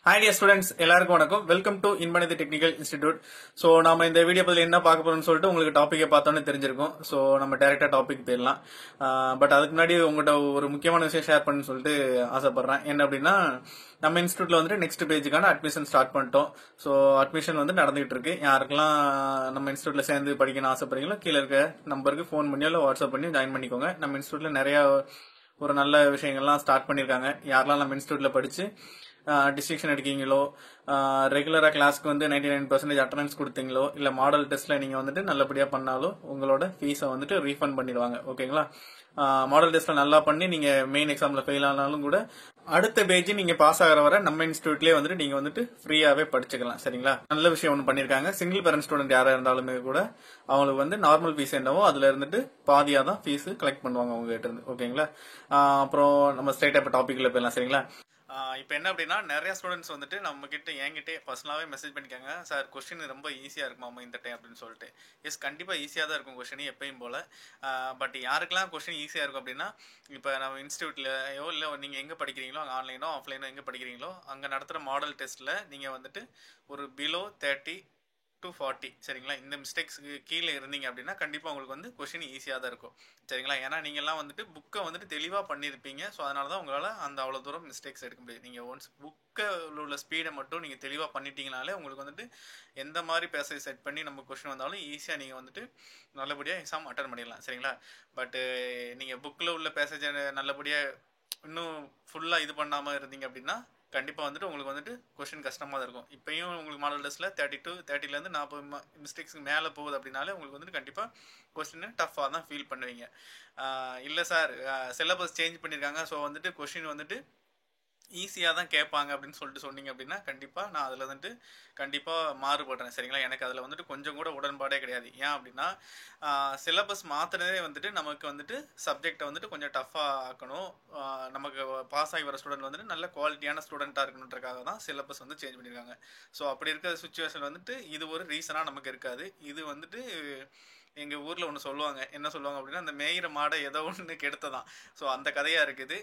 Hi dear students, எல்லாருக்கும் வணக்கம். Welcome to இன்மனிதி டெக்னிக்கல் இன்ஸ்டிடியூட். ஸோ நம்ம இந்த வீடியோ பதில் என்ன பார்க்க போறோம்னு சொல்லிட்டு உங்களுக்கு டாப்பிக்கை பார்த்தோன்னே தெரிஞ்சிருக்கும். ஸோ நம்ம டைரக்டா டாபிக் போயிடலாம். பட் அதுக்கு முன்னாடி உங்கள்கிட்ட ஒரு முக்கியமான விஷயம் ஷேர் பண்ணு சொல்லிட்டு ஆசைப்படுறேன். என்ன அப்படின்னா, நம்ம இன்ஸ்டியூட்ல வந்து நெக்ஸ்ட் பேஜுக்கான அட்மிஷன் ஸ்டார்ட் பண்ணிட்டோம். ஸோ அட்மிஷன் வந்து நடந்துகிட்டு இருக்கு. யாருக்கெல்லாம் நம்ம இன்ஸ்டியூட்ல சேர்ந்து படிக்கணும் ஆசைப்படுறீங்களோ கீழே இருக்க நம்பருக்கு ஃபோன் பண்ணியோ இல்லை வாட்ஸ்அப் பண்ணி ஜாயின் பண்ணிக்கோங்க. நம்ம இன்ஸ்டியூட்ல நிறைய ஒரு நல்ல விஷயங்கள்லாம் ஸ்டார்ட் பண்ணியிருக்காங்க. யாரெல்லாம் நம்ம இன்ஸ்டியூட்ல படிச்சு டிஸ்டிங்ஷன் எடுக்கீங்களோ, ரெகுலரா கிளாஸ்க்கு வந்து 99% அட்டண்டன்ஸ் கொடுத்தீங்களோ, இல்ல மாடல் டெஸ்ட்ல நீங்க வந்துட்டு நல்லபடியா பண்ணாலும் உங்களோட ஃபீஸை வந்துட்டு ரீஃபண்ட் பண்ணிடுவாங்க. ஓகேங்களா? மாடல் டெஸ்ட்ல நல்லா பண்ணி நீங்க மெயின் எக்ஸாம்ல ஃபெயில் ஆனாலும் கூட அடுத்த பேஜ் நீங்க பாஸ் ஆகிற வரை நம்ம இன்ஸ்டியூட்லயே வந்துட்டு நீங்க வந்துட்டு ஃப்ரீயாவே படிச்சுக்கலாம். சரிங்களா? நல்ல விஷயம் ஒன்று பண்ணிருக்காங்க. சிங்கிள் பேரண்ட் ஸ்டூடெண்ட் யாரா இருந்தாலுமே கூட அவங்களுக்கு வந்து நார்மல் ஃபீஸ் என்னவோ அதுல இருந்துட்டு பாதியா தான் ஃபீஸ் கலெக்ட் பண்ணுவாங்க அவங்க கிட்ட இருந்து. ஓகேங்களா? அப்புறம் நம்ம ஸ்ட்ரைட்டா இப்ப டாபிக்ல போயிடலாம். சரிங்களா? இப்போ என்ன அப்படின்னா, நிறைய ஸ்டூடெண்ட்ஸ் வந்துட்டு நம்ம கிட்ட என்கிட்ட பர்சனலாகவே மெசேஜ் பண்ணிக்காங்க, சார் கொஸ்டின் ரொம்ப ஈஸியாக இருக்குமாமா இந்த டைம் அப்படின்னு சொல்லிட்டு. எஸ், கண்டிப்பாக ஈஸியாக தான் இருக்கும் கொஸ்டின் எப்பயும் போல். பட் யாருக்கெல்லாம் கொஸ்டின் ஈஸியாக இருக்கும் அப்படின்னா, இப்போ நம்ம இன்ஸ்டியூட்லையோ இல்லை நீங்கள் எங்கே படிக்கிறீங்களோ, அங்கே ஆன்லைனோ ஆஃப்லைனோ எங்கே படிக்கிறீங்களோ அங்கே நடத்துகிற மாடல் டெஸ்ட்டில் நீங்கள் வந்துட்டு ஒரு பிலோ 30 to 40, சரிங்களா, இந்த மிஸ்டேக்ஸ்க்கு கீழே இருந்தீங்க அப்படின்னா கண்டிப்பாக உங்களுக்கு வந்து கொஸ்டின் ஈஸியாக தான் இருக்கும். சரிங்களா? ஏன்னா நீங்கள்லாம் வந்துட்டு புக்கை வந்துட்டு தெளிவாக பண்ணியிருப்பீங்க. ஸோ அதனால தான் உங்களால் அந்த அவ்வளோ தூரம் மிஸ்டேக்ஸ் எடுக்க முடியாது. நீங்கள் ஒன்ஸ் புக்கில் உள்ள ஸ்பீடை மட்டும் நீங்கள் தெளிவாக பண்ணிட்டீங்கனாலே உங்களுக்கு வந்துட்டு எந்த மாதிரி பேசேஜ் செட் பண்ணி நம்ம கொஸ்டின் வந்தாலும் ஈஸியாக நீங்கள் வந்துட்டு நல்லபடியாக எக்ஸாம் அட்டன் பண்ணிடலாம். சரிங்களா? பட்டு நீங்கள் புக்கில் உள்ள பேசேஜை நல்லபடியாக இன்னும் ஃபுல்லாக இது பண்ணாமல் இருந்தீங்க அப்படின்னா கண்டிப்பாக வந்துட்டு உங்களுக்கு வந்துட்டு கொஸ்டின் கஷ்டமாக தான் இருக்கும். இப்பயும் உங்களுக்கு மாடல் டெஸ்ட்டில் 30 to 40 மிஸ்டேக்ஸ்க்கு மேலே போகுது அப்படின்னாலே உங்களுக்கு வந்துட்டு கண்டிப்பாக கொஸ்டின் டஃப்பாக தான் ஃபீல் பண்ணுவீங்க. இல்லை சார், சிலபஸ் சேஞ்ச் பண்ணியிருக்காங்க, ஸோ வந்துட்டு கொஸ்டின் வந்துட்டு ஈஸியாக தான் கேட்பாங்க அப்படின்னு சொல்லிட்டு சொன்னீங்க அப்படின்னா கண்டிப்பாக நான் அதில் வந்துட்டு கண்டிப்பாக மாறுபடுறேன். சரிங்களா? எனக்கு அதில் வந்துட்டு கொஞ்சம் கூட உடன்பாடே கிடையாது. ஏன் அப்படின்னா, சிலபஸ் மாற்றுறதே வந்துட்டு நமக்கு வந்துட்டு சப்ஜெக்டை வந்துட்டு கொஞ்சம் டஃப்பாக ஆக்கணும், நமக்கு பாஸ் ஆகி வர ஸ்டூடெண்ட் வந்துட்டு நல்ல குவாலிட்டியான ஸ்டூடெண்ட்டாக இருக்கணுன்றக்காக தான் சிலபஸ் வந்து சேஞ்ச் பண்ணியிருக்காங்க. ஸோ அப்படி இருக்கிற சுச்சுவேஷன் வந்துட்டு இது ஒரு ரீசனாக நமக்கு இருக்காது. இது வந்துட்டு எங்கள் ஊரில் ஒன்று சொல்லுவாங்க. என்ன சொல்லுவாங்க அப்படின்னா, அந்த மேயிற மாடை ஏதோ ஒன்று கெடுத்ததான். ஸோ அந்த கதையாக இருக்குது.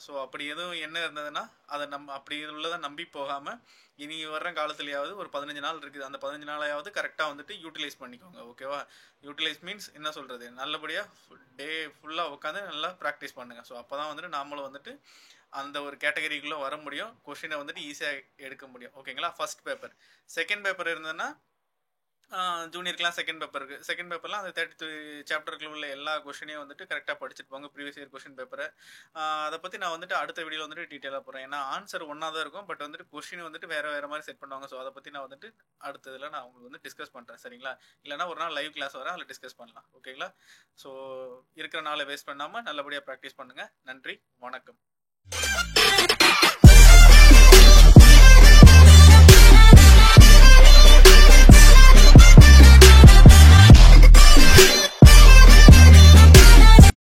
ஸோ அப்படி எதுவும் என்ன இருந்ததுன்னா அதை அப்படி உள்ளதை நம்பி போகாமல் இனி வர்ற காலத்துலையாவது ஒரு 15 நாள் இருக்குது, அந்த 15 நாளையாவது கரெக்டாக வந்துட்டு யூட்டிலைஸ் பண்ணிக்கோங்க. ஓகேவா? யூட்டிலைஸ் மீன்ஸ் என்ன சொல்கிறது, நல்லபடியாக டே ஃபுல்லாக உட்காந்து நல்லா ப்ராக்டிஸ் பண்ணுங்கள். ஸோ அப்போ தான் வந்துட்டு நாமளும் வந்துட்டு அந்த ஒரு கேட்டகரிக்குள்ளே வர முடியும், கொஸ்டினை வந்துட்டு ஈஸியாக எடுக்க முடியும். ஓகேங்களா? First paper. செகண்ட் பேப்பர் இருந்ததுன்னா ஜூனியருக்குலாம் செகண்ட் பேப்பர் இருக்குது. செகண்ட் பேப்பர்லாம் அந்த 33 சாப்டருக்குள்ள உள்ள எல்லா கொஸ்டினையும் வந்துட்டு கரெக்டாக படிச்சுட்டு போங்க, ப்ரீவியஸ் இயர் கொஸ்டின் பேப்பரை. அதை பற்றி நான் வந்துட்டு அடுத்த வீடியோவில் வந்துட்டு டீட்டெயிலாக போகிறேன். ஏன்னா ஆன்சர் ஒன்றா தான் இருக்கும், பட் வந்துட்டு கொஸ்டின் வந்துட்டு வேறு மாதிரி செட் பண்ணுவாங்க. ஸோ அதை பற்றி நான் வந்துட்டு அடுத்ததில் நான் உங்களுக்கு வந்து டிஸ்கஸ் பண்ணுறேன். சரிங்களா? இல்லைனா ஒரு நாள் லைவ் கிளாஸ் வரேன், அதில் டிஸ்கஸ் பண்ணலாம். ஓகேங்களா? ஸோ இருக்கிற நாளை வேஸ்ட் பண்ணாமல் நல்லபடியாக ப்ராக்டிஸ் பண்ணுங்கள். நன்றி, வணக்கம்.